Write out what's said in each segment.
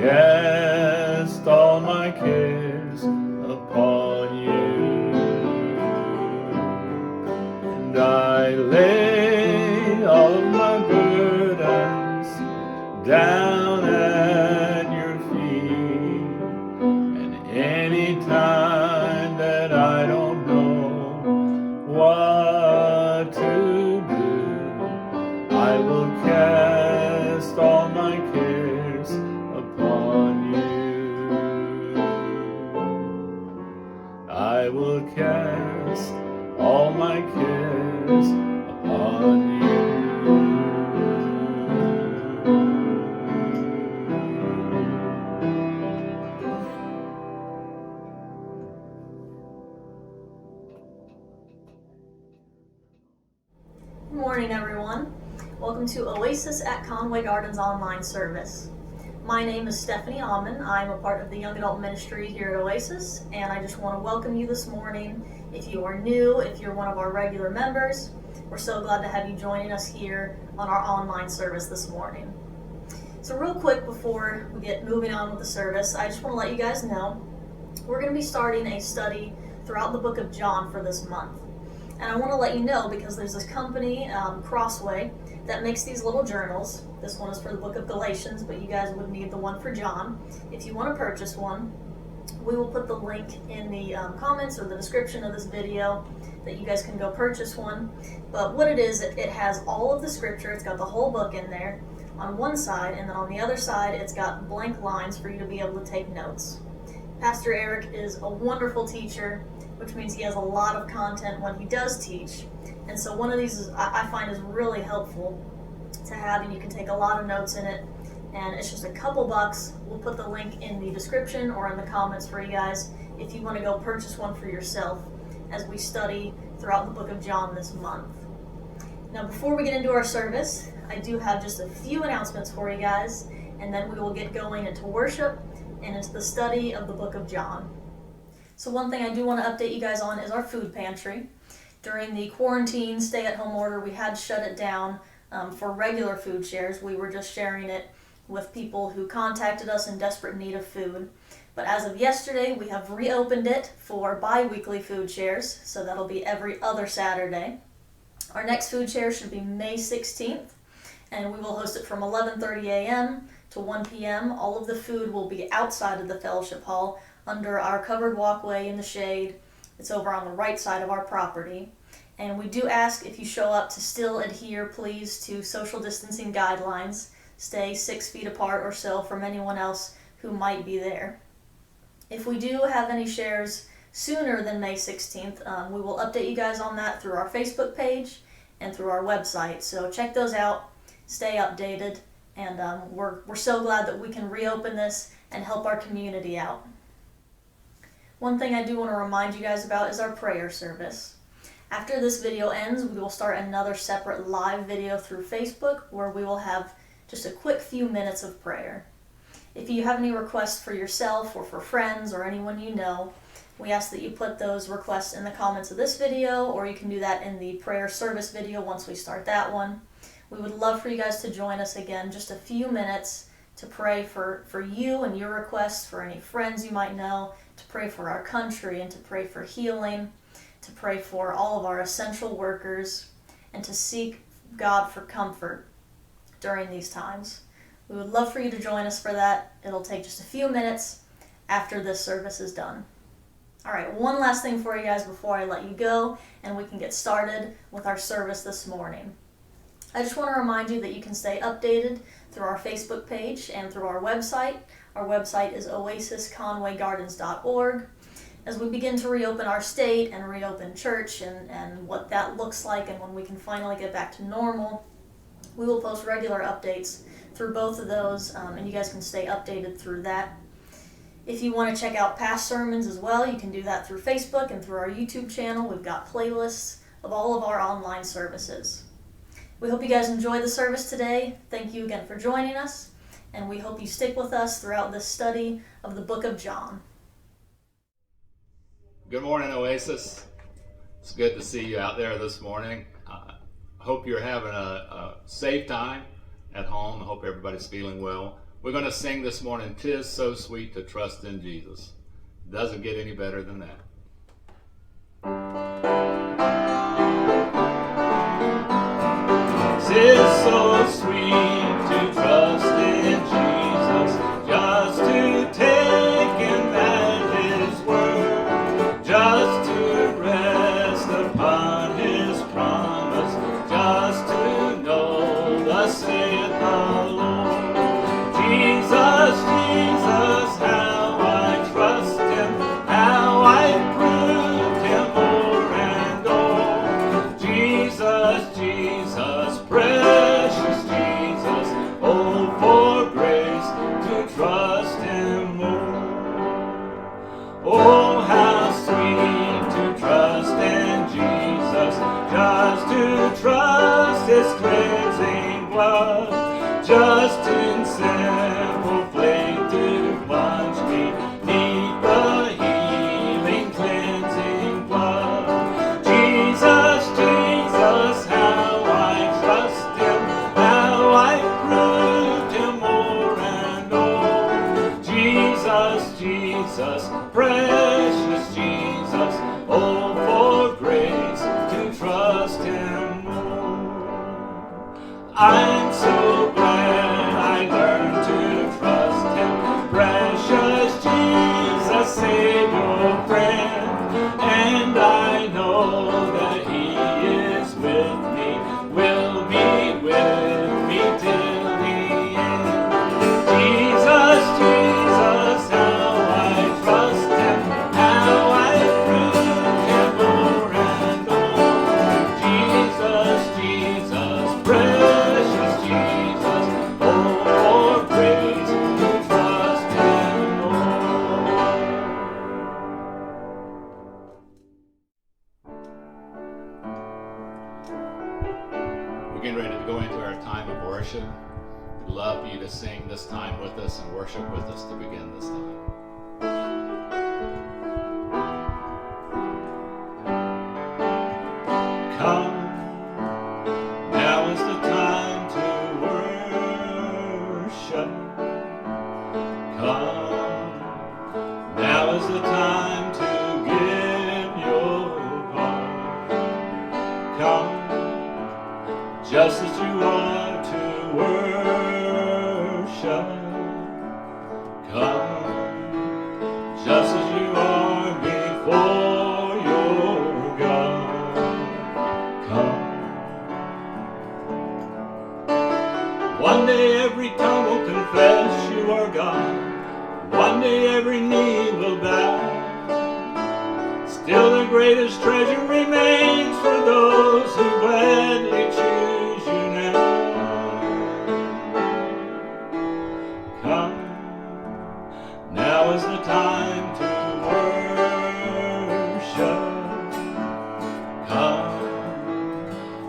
cast all my cares upon you, and I lay all of my burdens down at your feet. And any time that I don't know what to do, I will cast all my cares upon you. I will cast all my cares upon you. Good morning, everyone. Welcome to Oasis at Conway Gardens online service. My name is Stephanie Alman. I'm a part of the Young Adult Ministry here at Oasis, and I just want to welcome you this morning. If you are new, if you're one of our regular members, we're so glad to have you joining us here on our online service this morning. So real quick before we get moving on with the service, I just want to let you guys know we're going to be starting a study throughout the book of John for this month. And I want to let you know because there's this company, Crossway, that makes these little journals. This one is for the book of Galatians, but you guys would need the one for John. If you want to purchase one, we will put the link in the comments or the description of this video that you guys can go purchase one. But what it is, it has all of the scripture. It's got the whole book in there on one side, and then on the other side, it's got blank lines for you to be able to take notes. Pastor Eric is a wonderful teacher, which means he has a lot of content when he does teach. And so one of these I find is really helpful to have, and you can take a lot of notes in it. And it's just a couple bucks. We'll put the link in the description or in the comments for you guys if you want to go purchase one for yourself as we study throughout the book of John this month. Now, before we get into our service, I do have just a few announcements for you guys, and then we will get going into worship and into the study of the book of John. So one thing I do want to update you guys on is our food pantry. During the quarantine stay-at-home order, we had shut it down for regular food shares. We were just sharing it with people who contacted us in desperate need of food. But as of yesterday, we have reopened it for bi-weekly food shares, so that'll be every other Saturday. Our next food share should be May 16th, and we will host it from 11:30 a.m. to 1 p.m. All of the food will be outside of the fellowship hall under our covered walkway in the shade. It's over on the right side of our property. And we do ask if you show up to still adhere, please, to social distancing guidelines. Stay 6 feet apart or so from anyone else who might be there. If we do have any shares sooner than May 16th, we will update you guys on that through our Facebook page and through our website. So check those out, stay updated, and we're so glad that we can reopen this and help our community out. One thing I do want to remind you guys about is our prayer service. After this video ends, we will start another separate live video through Facebook where we will have just a quick few minutes of prayer. If you have any requests for yourself or for friends or anyone you know, we ask that you put those requests in the comments of this video, or you can do that in the prayer service video once we start that one. We would love for you guys to join us again, just a few minutes to pray for you and your requests, for any friends you might know, to pray for our country and to pray for healing, to pray for all of our essential workers, and to seek God for comfort during these times. We would love for you to join us for that. It'll take just a few minutes after this service is done. All right, one last thing for you guys before I let you go and we can get started with our service this morning. I just want to remind you that you can stay updated through our Facebook page and through our website. Our website is oasisconwaygardens.org. As we begin to reopen our state and reopen church and what that looks like and when we can finally get back to normal, we will post regular updates through both of those, and you guys can stay updated through that. If you want to check out past sermons as well, you can do that through Facebook and through our YouTube channel. We've got playlists of all of our online services. We hope you guys enjoy the service today. Thank you again for joining us, and we hope you stick with us throughout this study of the book of John. Good morning, Oasis. It's good to see you out there this morning. I hope you're having a safe time at home. I hope everybody's feeling well. We're going to sing this morning, "'Tis So Sweet to Trust in Jesus." Doesn't get any better than that. "'Tis so sweet to trust in Jesus, just to take Him at His word, just to rest upon His promise, just to know thus saith the Lord. Jesus, Jesus, how I trust Him, how I proved Him o'er and o'er. Jesus, Jesus, precious Jesus, oh, for grace to trust Him more. Oh, how sweet to trust in Jesus, just to trust His cleansing blood, just in simple faith to plunge me neath the healing cleansing blood. Jesus, Jesus, how I trust Him, how I proved Him o'er and o'er. Jesus, Jesus, precious Jesus, oh, for grace to trust Him more. I'm so glad I learned to trust Him, precious Jesus, Savior, friend, and I know that He is with me, will be with me till the end. Jesus, Jesus, how I trust Him, how I prove Him o'er and o'er. Jesus, Jesus, precious Jesus, oh, for grace to trust Him more. We're getting ready to go into our time of worship. We'd love for you to sing this time with us and worship with us to begin this time. Come, now is the time to worship. Come, now is the time to give your heart. Come, just as you are to worship. Come, just as you are before your God. Come. One day every tongue will confess you are God. One day every knee will bow. Still the greatest treasure remains for those who gladly choose you now. Come, now is the time to worship. Come,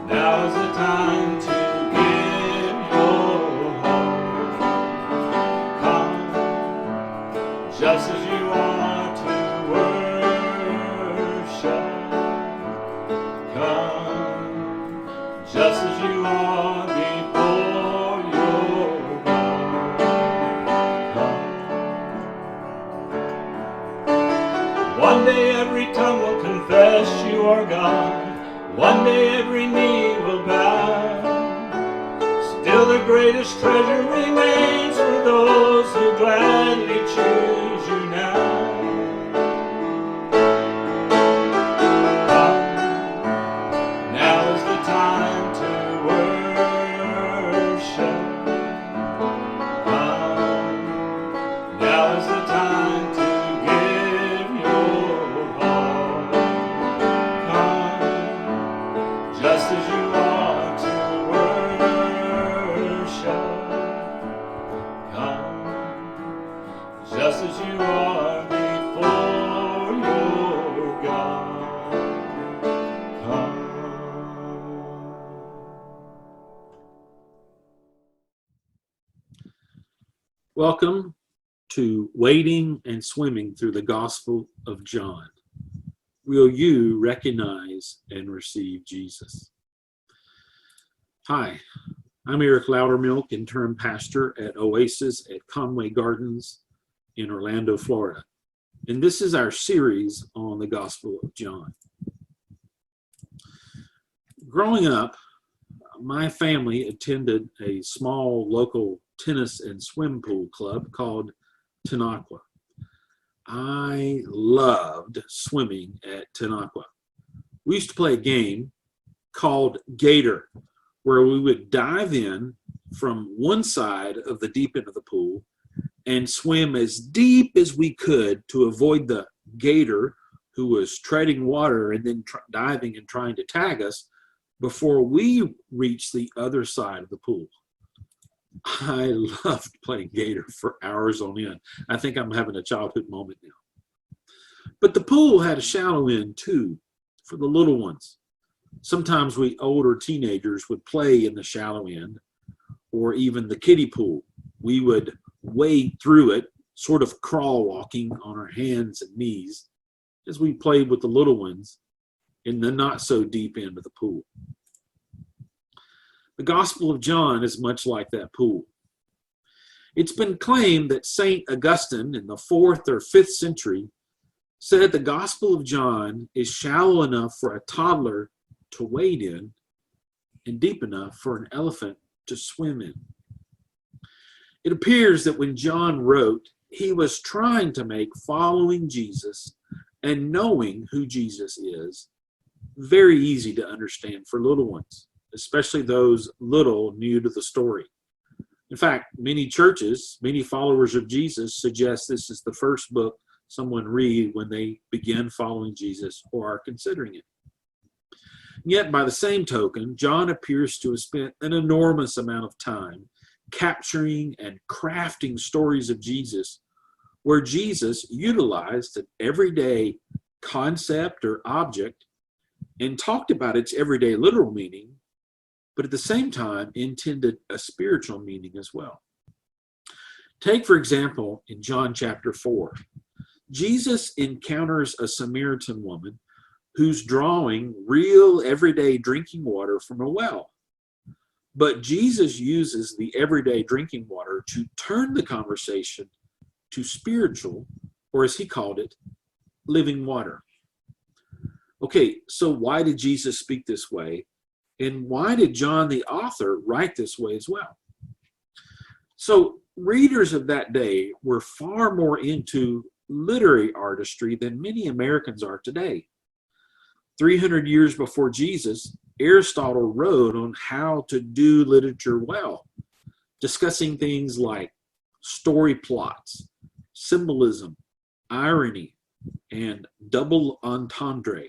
now is the time to give your heart. Come, just as you are to worship. Come, just as you are before your God. Come. One day every tongue will confess you are God. One day every knee will bow. Still the greatest treasure remains for those who gladly choose you now. Come, now is the time to worship. Come, now is the time to give your heart. Come, just as you are to worship. Come, just as you are before your God. Come. Welcome to Wading and Swimming Through the Gospel of John. Will you recognize and receive Jesus? Hi, I'm Eric Loudermilk, interim pastor at Oasis at Conway Gardens in Orlando, Florida. And this is our series on the Gospel of John. Growing up, my family attended a small local tennis and swim pool club called Tenaqua. I loved swimming at Tenaqua. We used to play a game called Gator, where we would dive in from one side of the deep end of the pool and swim as deep as we could to avoid the gator who was treading water and then diving and trying to tag us before we reached the other side of the pool. I loved playing gator for hours on end. I think I'm having a childhood moment now. But the pool had a shallow end too for the little ones. Sometimes we older teenagers would play in the shallow end or even the kiddie pool. We would wade through it, sort of crawl walking on our hands and knees as we played with the little ones in the not so deep end of the pool. The Gospel of John is much like that pool. It's been claimed that St. Augustine in the 4th or 5th century said the Gospel of John is shallow enough for a toddler to wade in and deep enough for an elephant to swim in. It appears that when John wrote, he was trying to make following Jesus and knowing who Jesus is very easy to understand for little ones, especially those little new to the story. In fact, many churches, many followers of Jesus suggest this is the first book someone read when they begin following Jesus or are considering it. Yet, by the same token, John appears to have spent an enormous amount of time capturing and crafting stories of Jesus where Jesus utilized an everyday concept or object and talked about its everyday literal meaning, but at the same time intended a spiritual meaning as well. Take, for example, in John chapter 4, Jesus encounters a Samaritan woman who's drawing real everyday drinking water from a well. But Jesus uses the everyday drinking water to turn the conversation to spiritual, or as he called it, living water. Okay, so why did Jesus speak this way? And why did John the author write this way as well? So readers of that day were far more into literary artistry than many Americans are today. 300 years before Jesus, Aristotle wrote on how to do literature well, discussing things like story plots, symbolism, irony, and double entendre,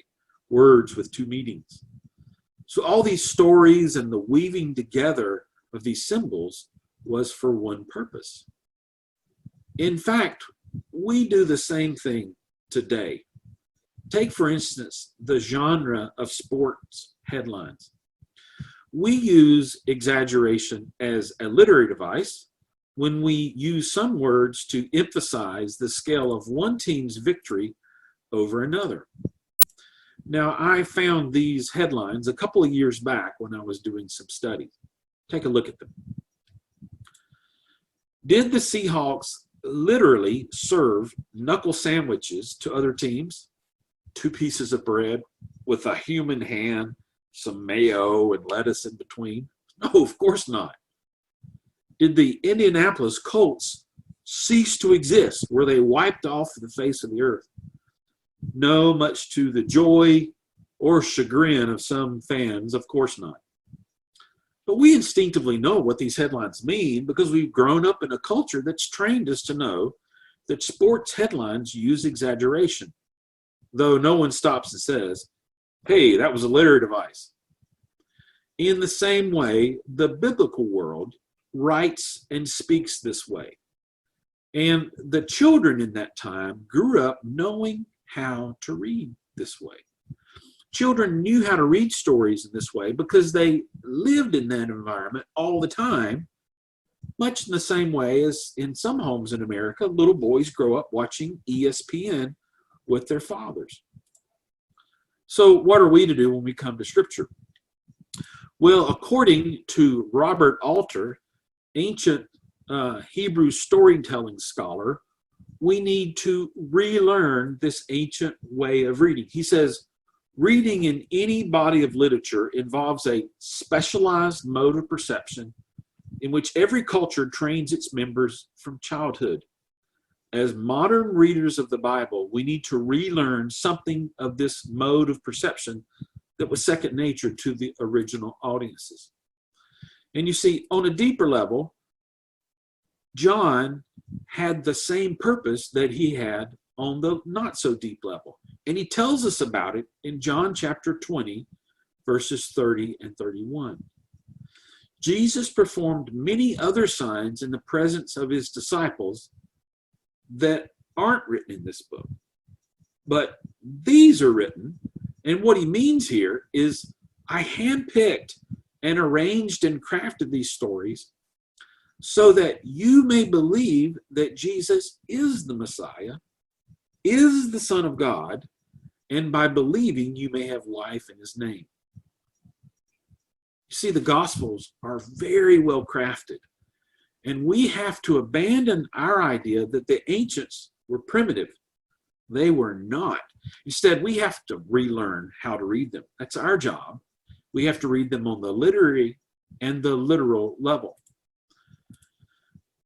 words with two meanings. So all these stories and the weaving together of these symbols was for one purpose. In fact, we do the same thing today. Take, for instance, the genre of sports headlines. We use exaggeration as a literary device when we use some words to emphasize the scale of one team's victory over another. Now, I found these headlines a couple of years back when I was doing some study. Take a look at them. Did the Seahawks literally serve knuckle sandwiches to other teams? 2 pieces of bread with a human hand, some mayo and lettuce in between? No, of course not. Did the Indianapolis Colts cease to exist? Were they wiped off the face of the earth? No, much to the joy or chagrin of some fans, of course not. But we instinctively know what these headlines mean because we've grown up in a culture that's trained us to know that sports headlines use exaggeration, though no one stops and says, hey, that was a literary device. In the same way, the biblical world writes and speaks this way. And the children in that time grew up knowing how to read this way. Children knew how to read stories in this way because they lived in that environment all the time, much in the same way as in some homes in America, little boys grow up watching ESPN with their fathers. So what are we to do when we come to Scripture? Well, according to Robert Alter, ancient Hebrew storytelling scholar, we need to relearn this ancient way of reading. He says, reading in any body of literature involves a specialized mode of perception in which every culture trains its members from childhood. As modern readers of the Bible, we need to relearn something of this mode of perception that was second nature to the original audiences. And you see, on a deeper level, John had the same purpose that he had on the not so deep level. And he tells us about it in John chapter 20, verses 30 and 31. Jesus performed many other signs in the presence of his disciples that aren't written in this book. But these are written, and what he means here is I handpicked and arranged and crafted these stories so that you may believe that Jesus is the Messiah, is the Son of God, and by believing you may have life in his name. You see, the Gospels are very well crafted, and we have to abandon our idea that the ancients were primitive. They were not. Instead, we have to relearn how to read them. That's our job. We have to read them on the literary and the literal level.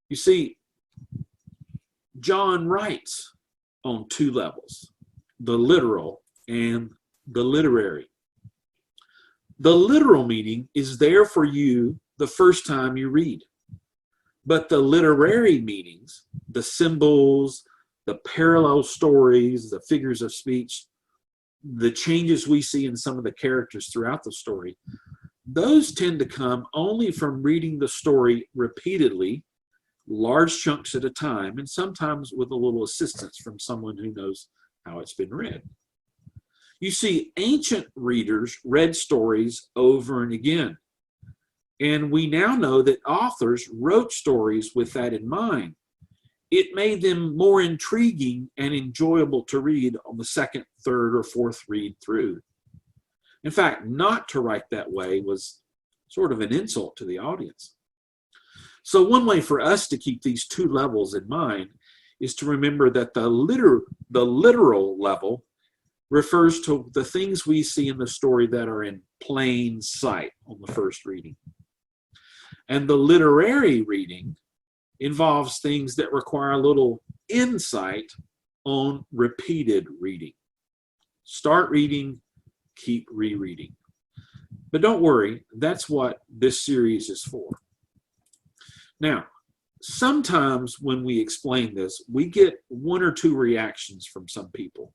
You see, John writes on two levels, the literal and the literary. The literal meaning is there for you the first time you read. But the literary meanings, the symbols, the parallel stories, the figures of speech, the changes we see in some of the characters throughout the story, those tend to come only from reading the story repeatedly, large chunks at a time, and sometimes with a little assistance from someone who knows how it's been read. You see, ancient readers read stories over and again, and we now know that authors wrote stories with that in mind. It made them more intriguing and enjoyable to read on the second, third, or fourth read through. In fact, not to write that way was sort of an insult to the audience. So one way for us to keep these two levels in mind is to remember that the literal level refers to the things we see in the story that are in plain sight on the first reading. And the literary reading involves things that require a little insight on repeated reading. Start reading, keep rereading. But don't worry, that's what this series is for. Now, sometimes when we explain this, we get one or two reactions from some people.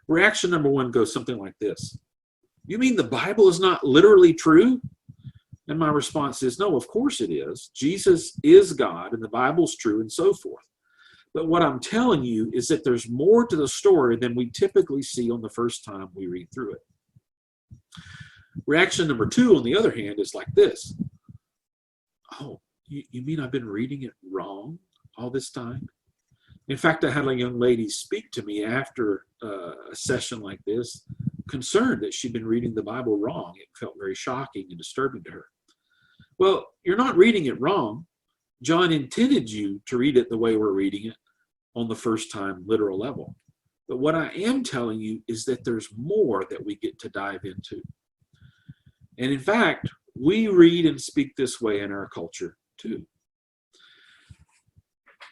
Reaction number one goes something like this: you mean the Bible is not literally true? And my response is, no, of course it is. Jesus is God and the Bible's true and so forth. But what I'm telling you is that there's more to the story than we typically see on the first time we read through it. Reaction number two, on the other hand, is like this: oh, you mean I've been reading it wrong all this time? In fact, I had a young lady speak to me after a session like this, concerned that she'd been reading the Bible wrong. It felt very shocking and disturbing to her. Well, you're not reading it wrong. John intended you to read it the way we're reading it on the first time literal level. But what I am telling you is that there's more that we get to dive into. And in fact, we read and speak this way in our culture too.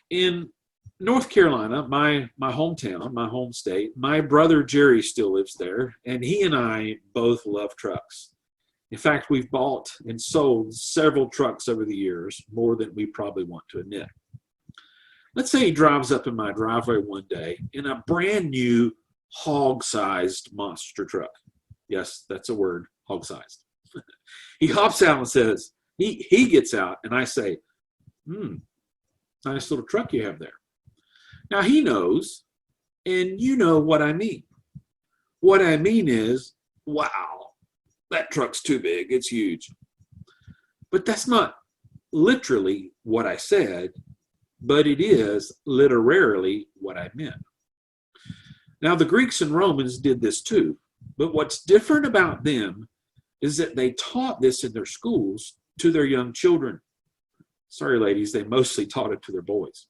In North Carolina, my hometown, my home state, my brother Jerry still lives there, and he and I both love trucks. In fact, we've bought and sold several trucks over the years, more than we probably want to admit. Let's say he drives up in my driveway one day in a brand new hog-sized monster truck. Yes, that's a word, hog-sized. He hops out and says, he gets out, and I say, nice little truck you have there. Now he knows, and you know what I mean. What I mean is, wow, that truck's too big, it's huge. But that's not literally what I said, but it is literally what I meant. Now the Greeks and Romans did this too, but what's different about them is that they taught this in their schools to their young children. Sorry, ladies, they mostly taught it to their boys.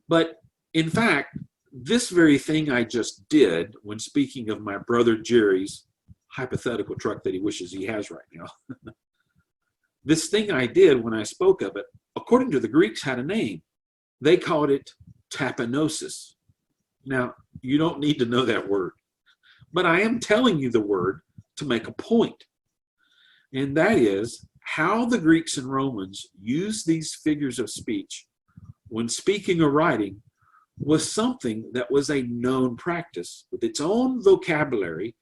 But in fact, this very thing I just did when speaking of my brother Jerry's hypothetical truck that he wishes he has right now, this thing I did when I spoke of it, according to the Greeks, had a name. They called it tapinosis. Now, you don't need to know that word, but I am telling you the word to make a point. And that is how the Greeks and Romans used these figures of speech when speaking or writing was something that was a known practice with its own vocabulary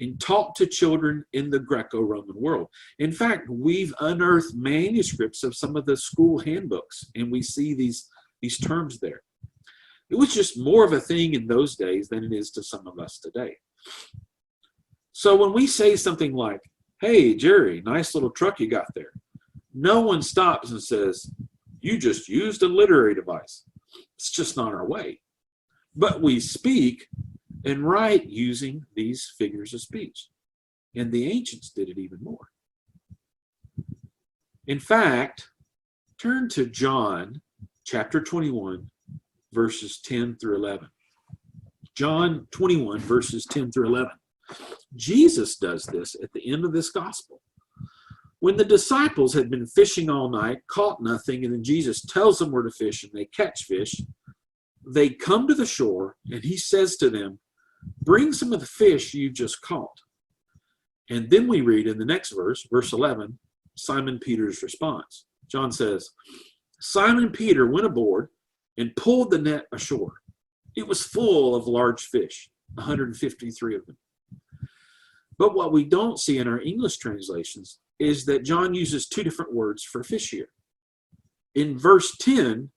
and taught to children in the Greco-Roman world. In fact, we've unearthed manuscripts of some of the school handbooks, and we see these terms there. It was just more of a thing in those days than it is to some of us today. So when we say something like, "Hey, Jerry, nice little truck you got there," no one stops and says, "You just used a literary device." It's just not our way. But we speak and write using these figures of speech. And the ancients did it even more. In fact, turn to John chapter 21, verses 10 through 11. John 21, verses 10 through 11. Jesus does this at the end of this gospel. When the disciples had been fishing all night, caught nothing, and then Jesus tells them where to fish, and they catch fish, they come to the shore, and he says to them, "Bring some of the fish you just caught." And then we read in the next verse, verse 11, Simon Peter's response. John says, "Simon Peter went aboard and pulled the net ashore. It was full of large fish, 153 of them." But what we don't see in our English translations is that John uses two different words for fish here. In verse 10,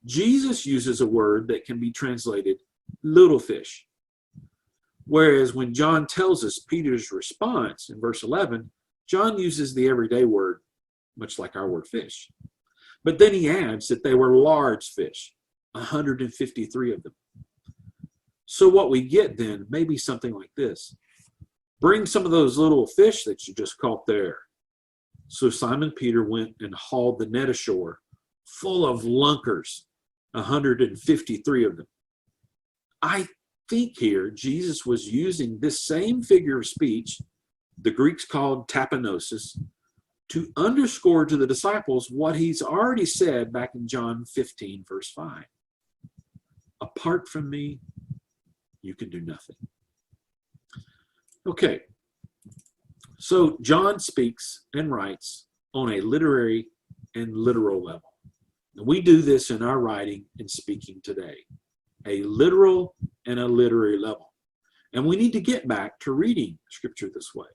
Jesus uses a word that can be translated little fish. Whereas when John tells us Peter's response in verse 11, John uses the everyday word, much like our word fish. But then he adds that they were large fish, 153 of them. So what we get then may be something like this. Bring some of those little fish that you just caught there. So Simon Peter went and hauled the net ashore, full of lunkers, 153 of them. I think here Jesus was using this same figure of speech, the Greeks called tapinosis, to underscore to the disciples what he's already said back in John 15, verse 5. Apart from me, you can do nothing. Okay, so John speaks and writes on a literary and literal level. And we do this in our writing and speaking today, a literal and a literary level. And we need to get back to reading Scripture this way.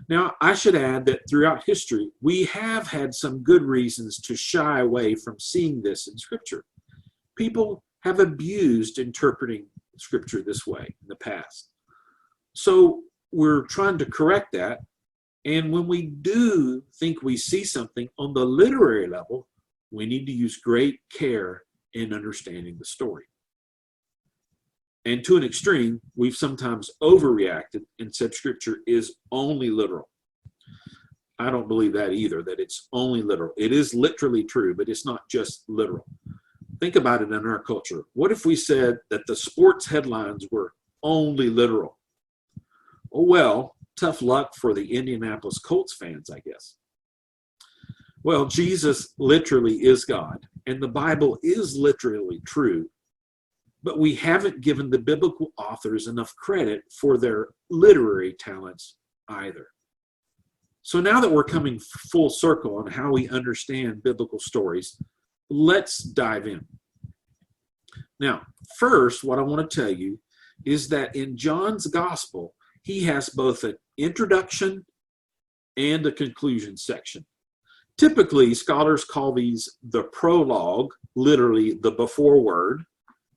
Now, I should add that throughout history, we have had some good reasons to shy away from seeing this in Scripture. People have abused interpreting Scripture this way in the past. So we're trying to correct that. And when we do think we see something on the literary level, we need to use great care in understanding the story. And to an extreme, we've sometimes overreacted and said Scripture is only literal. I don't believe that either, that it's only literal. It is literally true, but it's not just literal. Think about it in our culture. What if we said that the sports headlines were only literal? Oh, well, tough luck for the Indianapolis Colts fans, I guess. Well, Jesus literally is God, and the Bible is literally true, but we haven't given the biblical authors enough credit for their literary talents either. So now that we're coming full circle on how we understand biblical stories, let's dive in. Now, first, what I want to tell you is that in John's gospel, he has both an introduction and a conclusion section. Typically, scholars call these the prologue, literally the before word,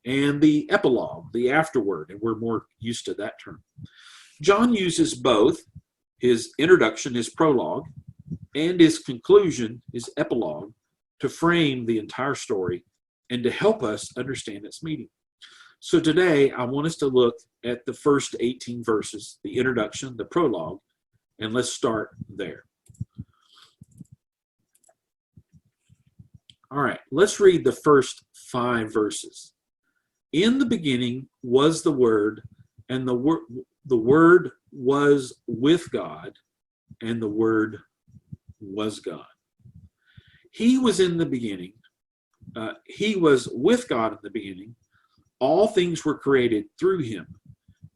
and the epilogue, the afterword, and we're more used to that term. John uses both his introduction, his prologue, and his conclusion, his epilogue, to frame the entire story and to help us understand its meaning. So today, I want us to look at the first 18 verses, the introduction, the prologue, And let's start there. All right, let's read the first 5 verses. In the beginning was the Word, and the Word was with God, and the Word was God. He was in the beginning. He was with God in the beginning. All things were created through him.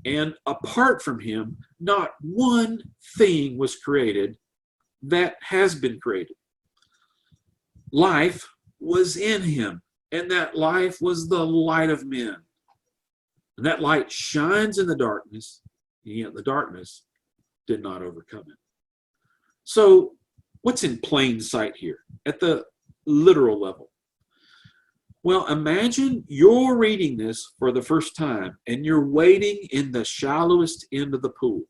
And apart from him, not one thing was created that has been created. Life was in him, and that life was the light of men. And that light shines in the darkness, and yet the darkness did not overcome it. So, what's in plain sight here at the literal level? Well, imagine you're reading this for the first time and you're wading in the shallowest end of the pool,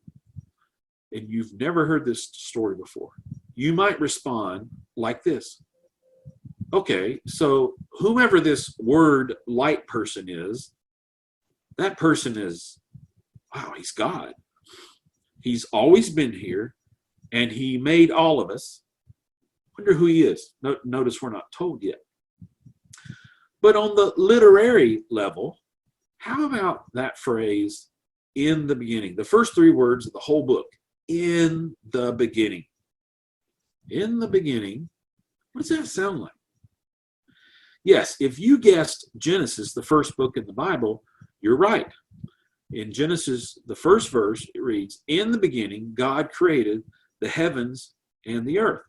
and you've never heard this story before. You might respond like this. Okay, so whomever this word light person is, that person is, wow, he's God. He's always been here, and he made all of us. Wonder who he is. Notice we're not told yet. But on the literary level, how about that phrase, in the beginning? The first 3 words of the whole book, in the beginning. In the beginning, what does that sound like? Yes, if you guessed Genesis, the first book in the Bible, you're right. In Genesis, the first verse, it reads, in the beginning, God created the heavens and the earth.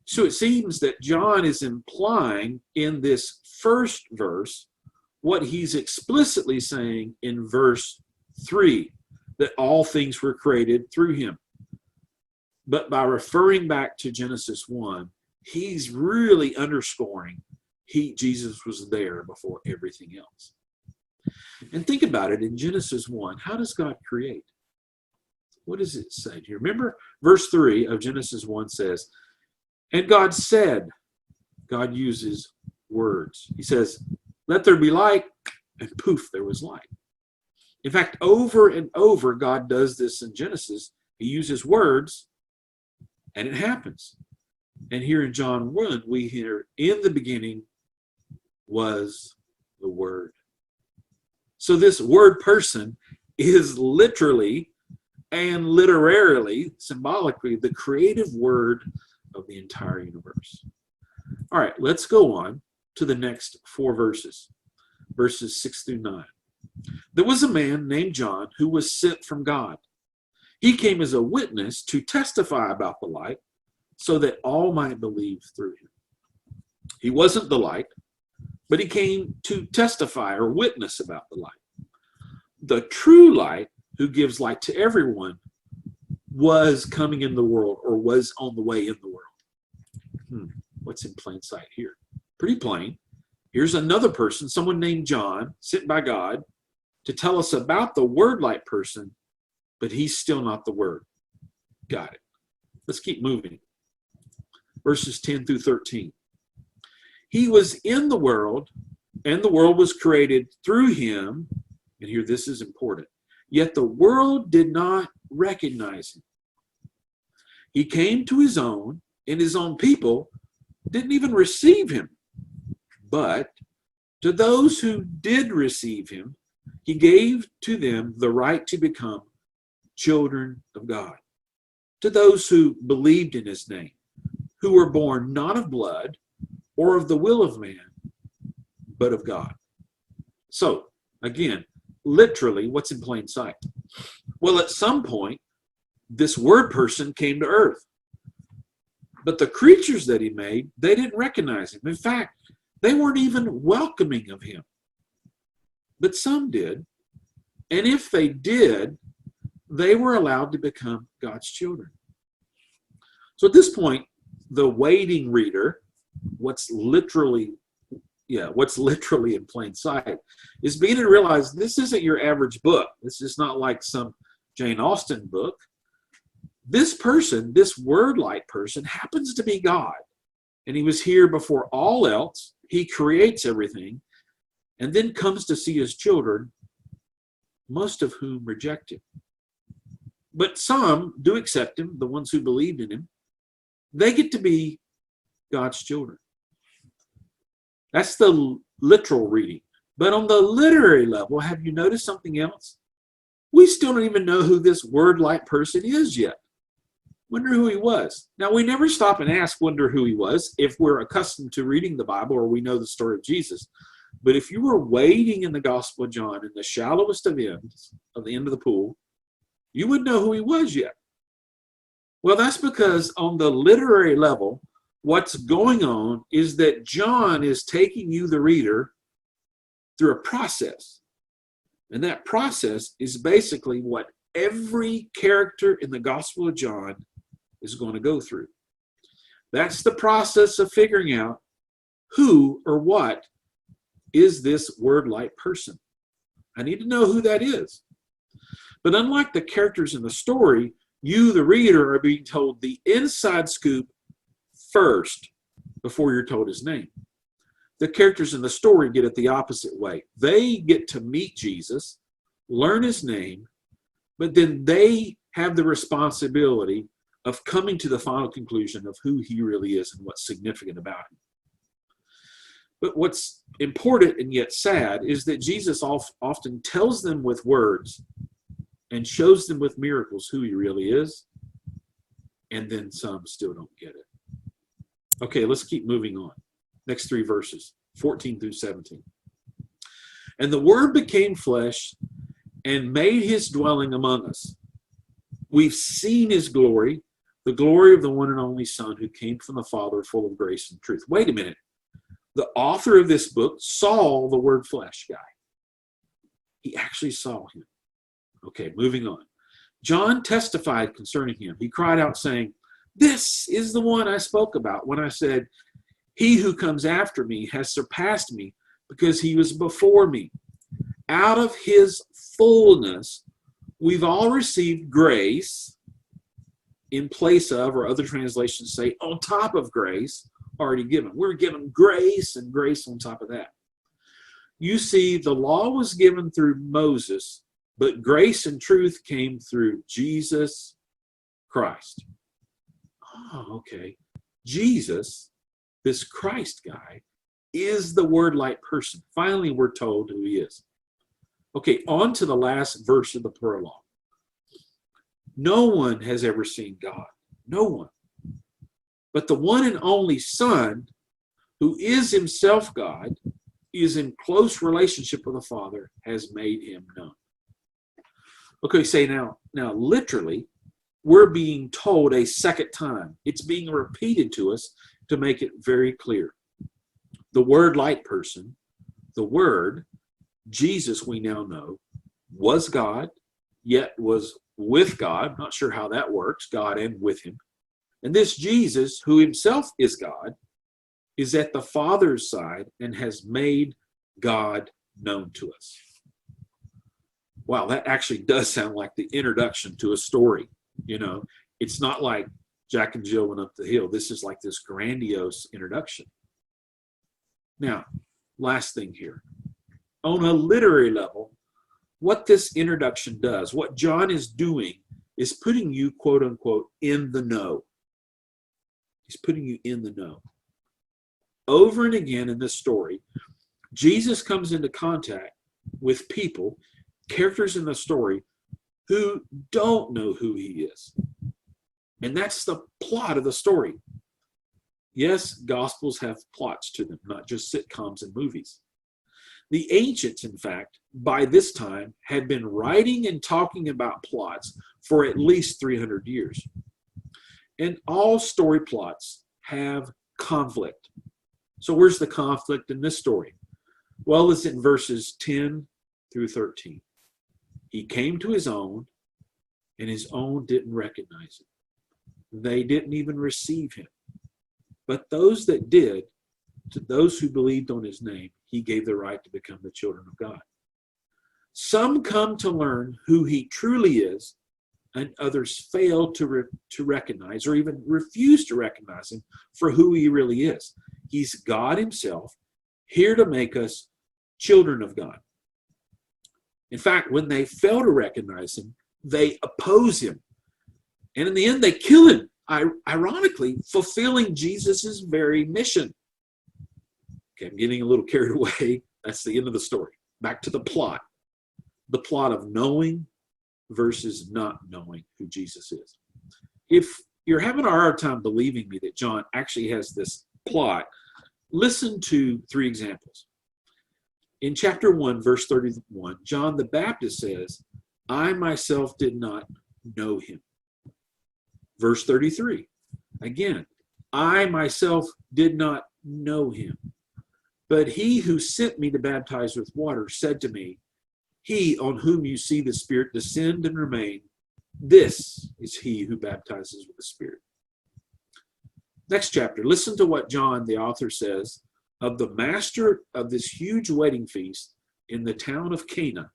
So it seems that John is implying in this first verse what he's explicitly saying in verse 3, that all things were created through him. But by referring back to Genesis 1, he's really underscoring Jesus was there before everything else. And think about it, in Genesis 1, how does God create? What does it say here? Remember, verse 3 of Genesis 1 says, and God said, God uses words. He says, let there be light, and poof, there was light. In fact, over and over, God does this in Genesis. He uses words, and it happens. And here in John 1, we hear, in the beginning was the Word. So this word person is literally and literarily, symbolically, the creative word of the entire universe. All right, let's go on to the next 4 verses, verses 6 through 9. There was a man named John who was sent from God. He came as a witness to testify about the light, so that all might believe through him. He wasn't the light, but he came to testify or witness about the light. The true light, who gives light to everyone, was coming in the world, or was on the way in the world. What's in plain sight here? Pretty plain. Here's another person, someone named John, sent by God to tell us about the word light person, but he's still not the Word. Got it. Let's keep moving. Verses 10 through 13. He was in the world, and the world was created through him. And here, this is important. Yet the world did not recognize him. He came to his own, and his own people didn't even receive him. But to those who did receive him, he gave to them the right to become children of God. To those who believed in his name, who were born not of blood or of the will of man, but of God. So, again, literally, what's in plain sight? Well, at some point, this word person came to earth. But the creatures that he made, they didn't recognize him. In fact, they weren't even welcoming of him. But some did. And if they did, they were allowed to become God's children. So at this point, the waiting reader, what's literally in plain sight, is beginning to realize this isn't your average book. This is not like some Jane Austen book. This person, this word light person, happens to be God. And he was here before all else. He creates everything and then comes to see his children, most of whom reject him. But some do accept him, the ones who believed in him. They get to be God's children. That's the literal reading. But on the literary level, have you noticed something else? We still don't even know who this word-like person is yet. Wonder who he was. Now, we never stop and wonder who he was if we're accustomed to reading the Bible or we know the story of Jesus. But if you were wading in the Gospel of John in the shallowest of ends, of the end of the pool, you wouldn't know who he was yet. Well, that's because on the literary level, what's going on is that John is taking you, the reader, through a process. And that process is basically what every character in the Gospel of John is going to go through. That's the process of figuring out who or what is this word-like person. I need to know who that is. But unlike the characters in the story, you, the reader, are being told the inside scoop first before you're told his name. The characters in the story get it the opposite way. They get to meet Jesus, learn his name, but then they have the responsibility of coming to the final conclusion of who he really is and what's significant about him. But what's important and yet sad is that Jesus often tells them with words and shows them with miracles who he really is, and then some still don't get it. Okay, let's keep moving on. Next 3 verses, 14 through 17. And the Word became flesh and made his dwelling among us. We've seen his glory, the glory of the one and only Son who came from the Father, full of grace and truth. Wait a minute. The author of this book saw the word flesh guy. He actually saw him. Okay, moving on. John testified concerning him. He cried out saying, "This is the one I spoke about when I said, 'He who comes after me has surpassed me because he was before me.' Out of his fullness, we've all received grace in place of, or other translations say, on top of grace already given. We're given grace and grace on top of that. You see, the law was given through Moses, but grace and truth came through Jesus Christ." Oh, okay. Jesus, this Christ guy, is the word-like person. Finally, we're told who he is. Okay, on to the last verse of the prologue. No one has ever seen God. No one. But the one and only Son, who is himself God, is in close relationship with the Father, has made him known. Okay, say now literally, we're being told a second time. It's being repeated to us to make it very clear. The word-like person, the Word, Jesus, we now know, was God, yet was with God. Not sure how that works, God and with him. And this Jesus, who himself is God, is at the Father's side and has made God known to us. Wow, that actually does sound like the introduction to a story. You know, it's not like Jack and Jill went up the hill. This is like this grandiose introduction. Now, last thing here. On a literary level, what this introduction does, what John is doing, is putting you, quote unquote, in the know. He's putting you in the know. Over and again in this story, Jesus comes into contact with people, characters in the story, who don't know who he is. And that's the plot of the story. Yes, Gospels have plots to them, not just sitcoms and movies. The ancients, in fact, by this time, had been writing and talking about plots for at least 300 years. And all story plots have conflict. So where's the conflict in this story? Well, it's in verses 10 through 13. He came to his own, and his own didn't recognize him. They didn't even receive him. But those that did, to those who believed on his name, he gave the right to become the children of God. Some come to learn who he truly is, and others fail to recognize or even refuse to recognize him for who he really is. He's God himself, here to make us children of God. In fact, when they fail to recognize him, they oppose him. And in the end, they kill him, ironically, fulfilling Jesus' very mission. Okay, I'm getting a little carried away. That's the end of the story. Back to the plot of knowing versus not knowing who Jesus is. If you're having a hard time believing me that John actually has this plot, listen to 3 examples. In chapter 1, verse 31, John the Baptist says, I myself did not know him. Verse 33, again, I myself did not know him. But he who sent me to baptize with water said to me, he on whom you see the Spirit descend and remain, this is he who baptizes with the Spirit. Next chapter, listen to what John, the author, says of the master of this huge wedding feast in the town of Cana.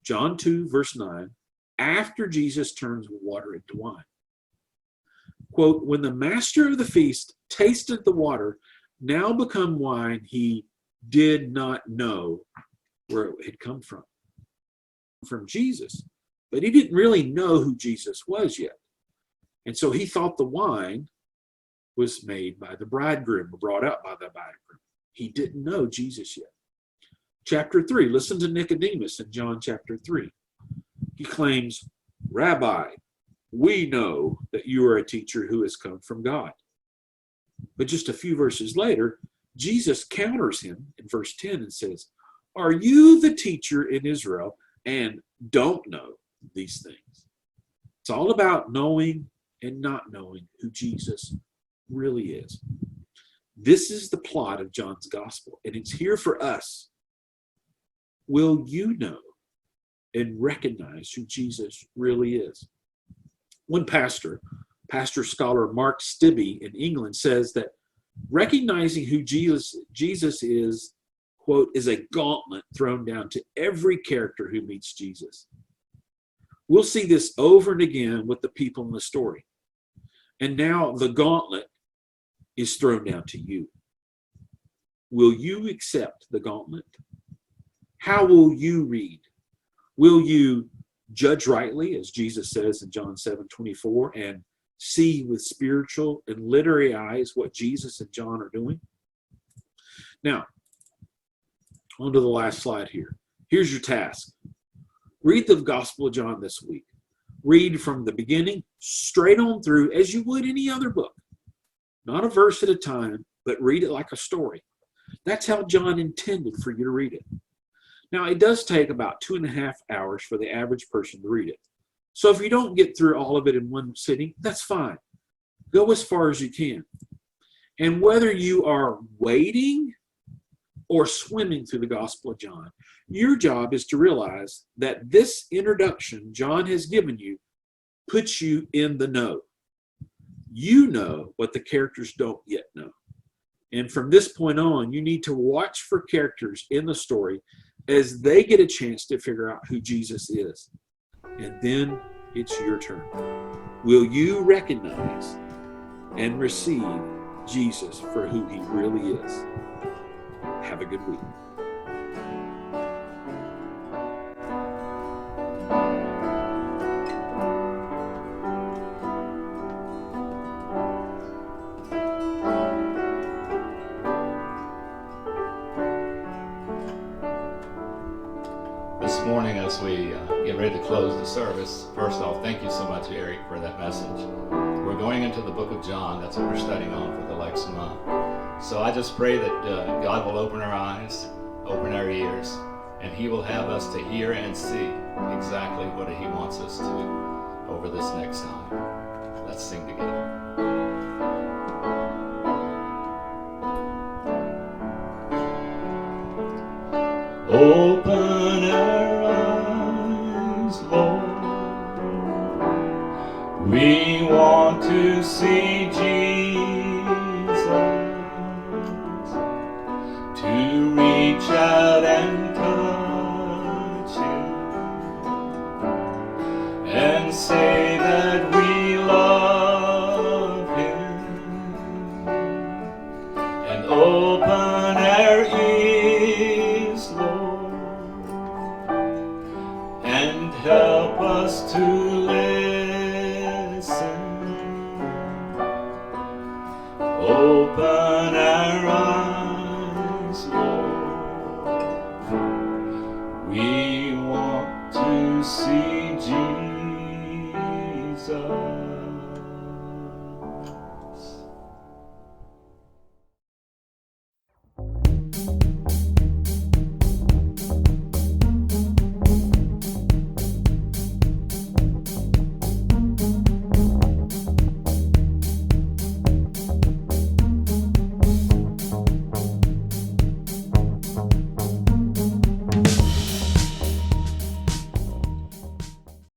John 2, verse 9, after Jesus turns water into wine. Quote, when the master of the feast tasted the water now become wine, he did not know where it had come from Jesus. But he didn't really know who Jesus was yet. And so he thought the wine was made by the bridegroom, or brought up by the bridegroom. He didn't know Jesus yet. Chapter 3, listen to Nicodemus in John chapter 3. He claims, Rabbi, we know that you are a teacher who has come from God. But just a few verses later, Jesus counters him in verse 10 and says, are you the teacher in Israel and don't know these things? It's all about knowing and not knowing who Jesus really is. This is the plot of John's gospel, and it's here for us. Will you know and recognize who Jesus really is? One pastor scholar Mark Stibbe in England says that recognizing who Jesus is, quote, is a gauntlet thrown down to every character who meets Jesus. We'll see this over and again with the people in the story. And now the gauntlet is thrown down to you. Will you accept the gauntlet? How will you read? Will you judge rightly, as Jesus says in John 7:24, and see with spiritual and literary eyes what Jesus and John are doing? Now, on to the last slide here. Here's your task. Read the Gospel of John this week. Read from the beginning straight on through as you would any other book. Not a verse at a time, but read it like a story. That's how John intended for you to read it. Now, it does take about 2.5 hours for the average person to read it. So if you don't get through all of it in one sitting, that's fine. Go as far as you can. And whether you are wading or swimming through the Gospel of John, your job is to realize that this introduction John has given you puts you in the know. You know what the characters don't yet know. And from this point on, you need to watch for characters in the story as they get a chance to figure out who Jesus is. And then it's your turn. Will you recognize and receive Jesus for who he really is? Have a good week. This morning, as we get ready to close the service, first off, thank you so much, Eric, for that message. We're going into the book of John. That's what we're studying on for the next month. So I just pray that God will open our eyes, open our ears, and he will have us to hear and see exactly what he wants us to over this next time. Let's sing together. Open our eyes, Lord. We want to see Jesus, to reach out and